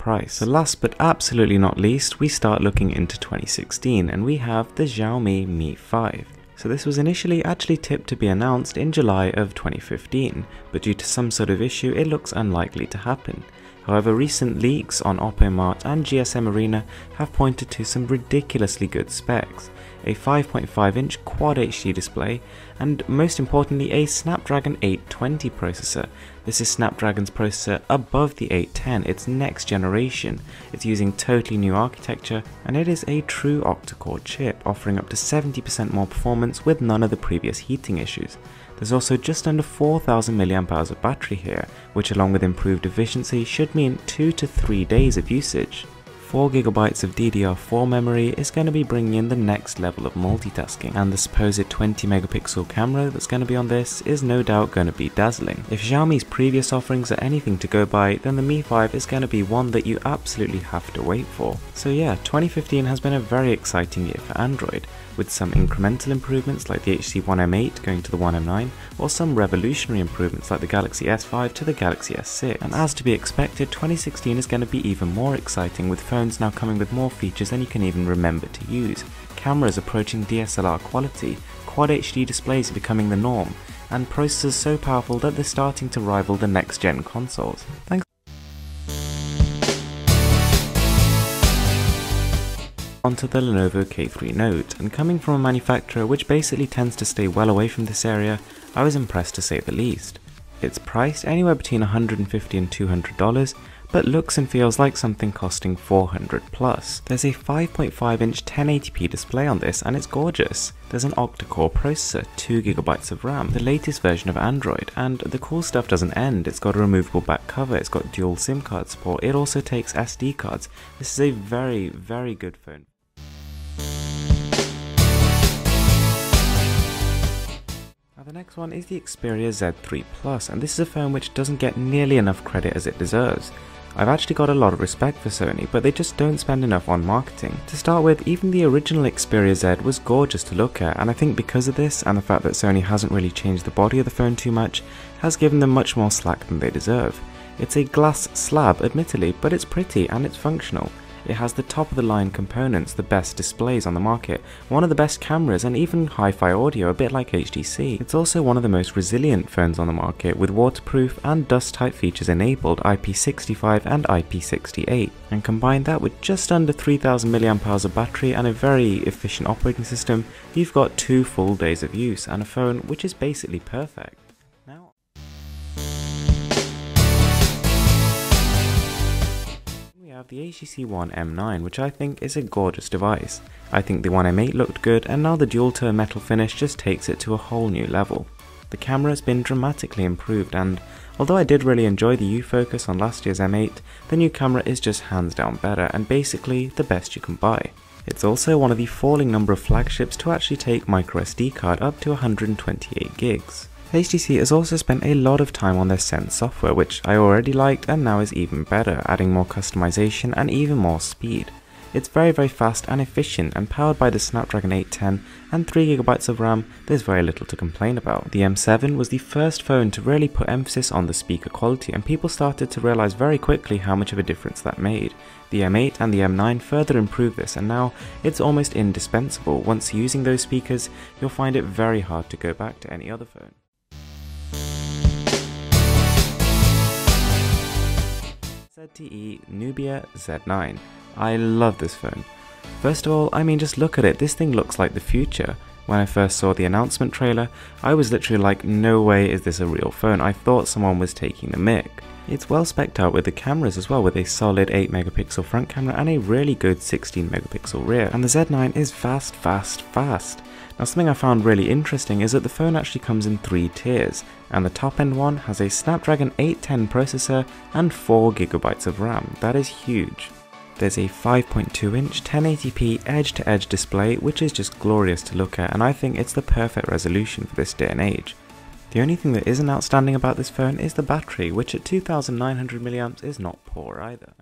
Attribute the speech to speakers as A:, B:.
A: price. So last but absolutely not least, we start looking into 2016 and we have the Xiaomi Mi 5. So this was initially actually tipped to be announced in July of 2015, but due to some sort of issue it looks unlikely to happen. However, recent leaks on Oppo Mart and GSM Arena have pointed to some ridiculously good specs. A 5.5-inch Quad HD display, and most importantly a Snapdragon 820 processor. This is Snapdragon's processor above the 810, its next generation. It's using totally new architecture, and it is a true octa-core chip, offering up to 70% more performance with none of the previous heating issues. There's also just under 4000 mAh of battery here, which along with improved efficiency should mean 2 to 3 days of usage. 4GB of DDR4 memory is going to be bringing in the next level of multitasking, and the supposed 20 megapixel camera that's going to be on this is no doubt going to be dazzling. If Xiaomi's previous offerings are anything to go by, then the Mi 5 is going to be one that you absolutely have to wait for. So yeah, 2015 has been a very exciting year for Android, with some incremental improvements like the HTC One M8 going to the One M9, or some revolutionary improvements like the Galaxy S5 to the Galaxy S6. And as to be expected, 2016 is going to be even more exciting, with phones now coming with more features than you can even remember to use. Cameras approaching DSLR quality, Quad HD displays are becoming the norm, and processors so powerful that they're starting to rival the next gen consoles. Thanks. Onto the Lenovo K3 Note, and coming from a manufacturer which basically tends to stay well away from this area, I was impressed to say the least. It's priced anywhere between $150 and $200, but looks and feels like something costing $400 plus. There's a 5.5-inch 1080p display on this, and it's gorgeous. There's an octa-core processor, 2GB of RAM, the latest version of Android, and the cool stuff doesn't end. It's got a removable back cover, it's got dual SIM card support, it also takes SD cards. This is a very, very good phone. The next one is the Xperia Z3 Plus, and this is a phone which doesn't get nearly enough credit as it deserves. I've actually got a lot of respect for Sony, but they just don't spend enough on marketing. To start with, even the original Xperia Z was gorgeous to look at, and I think because of this and the fact that Sony hasn't really changed the body of the phone too much, has given them much more slack than they deserve. It's a glass slab admittedly, but it's pretty and it's functional. It has the top of the line components, the best displays on the market, one of the best cameras, and even hi-fi audio, a bit like HTC. It's also one of the most resilient phones on the market, with waterproof and dust-type features enabled, IP65 and IP68. And combine that with just under 3000 mAh of battery and a very efficient operating system, you've got 2 full days of use and a phone which is basically perfect. We have the HTC One M9, which I think is a gorgeous device. I think the One M8 looked good, and now the dual-tone metal finish just takes it to a whole new level. The camera has been dramatically improved, and although I did really enjoy the U-focus on last year's M8, the new camera is just hands down better and basically the best you can buy. It's also one of the falling number of flagships to actually take microSD card up to 128 gigs. HTC has also spent a lot of time on their Sense software, which I already liked and now is even better, adding more customization and even more speed. It's very fast and efficient, and powered by the Snapdragon 810 and 3GB of RAM, there's very little to complain about. The M7 was the first phone to really put emphasis on the speaker quality, and people started to realize very quickly how much of a difference that made. The M8 and the M9 further improved this, and now it's almost indispensable. Once using those speakers, you'll find it very hard to go back to any other phone. ZTE Nubia Z9. I love this phone. First of all, I mean, just look at it, this thing looks like the future. When I first saw the announcement trailer, I was literally like, no way is this a real phone. I thought someone was taking the mick. It's well specced out with the cameras as well, with a solid 8 megapixel front camera and a really good 16 megapixel rear. And the Z9 is fast. Now, something I found really interesting is that the phone actually comes in 3 tiers, and the top end one has a Snapdragon 810 processor and 4GB of RAM. That is huge. There's a 5.2-inch 1080p edge-to-edge display, which is just glorious to look at, and I think it's the perfect resolution for this day and age. The only thing that isn't outstanding about this phone is the battery, which at 2900 mAh is not poor either.